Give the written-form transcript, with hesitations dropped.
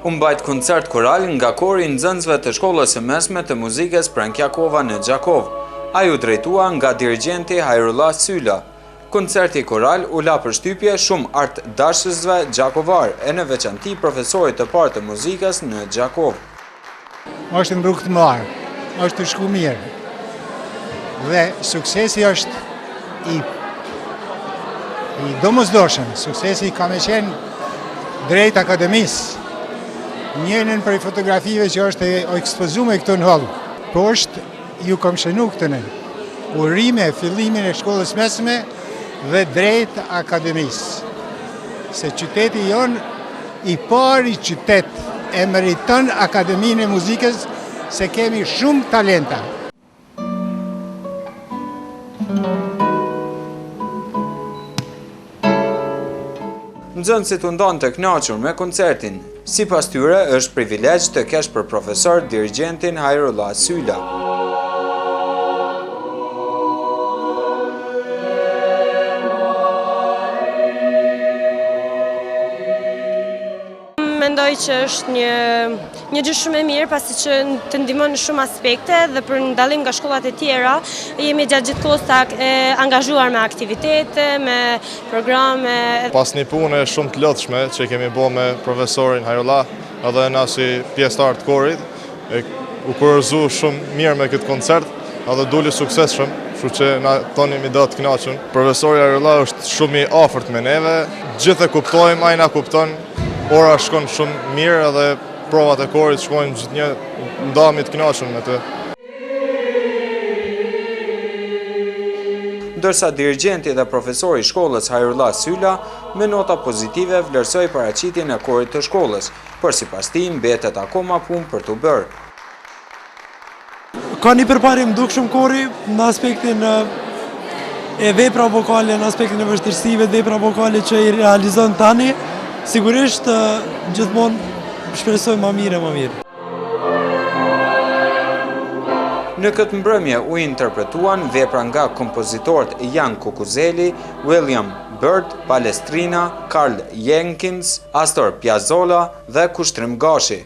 U mbajt koncert koral nga kori i nxënësve të shkollës së mesme të muzikës Prankjakova në Gjakov. Ai u drejtua nga dirigjenti Hajrullah Sylla. Koncerti koral u la përshtypje shumë artdashësve gjakovar e në veçanti profesorit të parë të muzikës në Gjakov. Është në rrugë të marë, është të shku mirë dhe suksesi është i domosdoshëm. Suksesi ka me qenë drejt akademisë. Njënën për fotografive që është ekspozume këtu në hall. Poshtë ju kam shënu këtënë. Urime, fillimin e shkollës mesme dhe drejt akademisë. Se qyteti jonë i pari qytet e meriton Akademinë e Muzikës se kemi shumë talenta. Nxënësit u ndonë të kënaqur me koncertin. Sipas tyre është privilegj të kesh për profesor dirigjentin Hajrullah Sylla. Mendoj që është një gjë shumë e mirë, pasi që të ndihmon në shumë aspekte dhe për ndallim nga shkollat e tjera, jemi gjatë gjithë kohës të angazhuar me aktivitete, me programe. Pas një punë shumë të lodhshme që kemi bërë me profesorin Hajrullah, edhe na si pjesëtar të korit, u kurorzu shumë mirë me këtë koncert, edhe doli suksesshëm, kështu që na tonim i do të kënaqur. Profesori Hajrullah është shumë i afërt me neve, gjithë e kuptojmë, ai na kupton. Ora shkon shumë mirë edhe provat e korit shkojnë gjithë një ndami të kënaqur me të. Ndërsa dirigjenti dhe profesori i shkollës Hajrullah Sylla me nota pozitive vlerësoi paraqitjen e korit të shkollës, por sipas tij mbetet akoma punë për t'u bërë. Ka një përparim dukshëm kori në aspektin e vepra vokale, në aspektin e vështirësive të vepra vokale që i realizon tani. Sigurisht gjithmonë shpresoj më mirë. Në këtë mbrëmje u interpretuan vepra nga kompozitorët Jan Kukuzeli, William Byrd, Palestrina, Karl Jenkins, Astor Piazzolla dhe Kushtrim Gashi.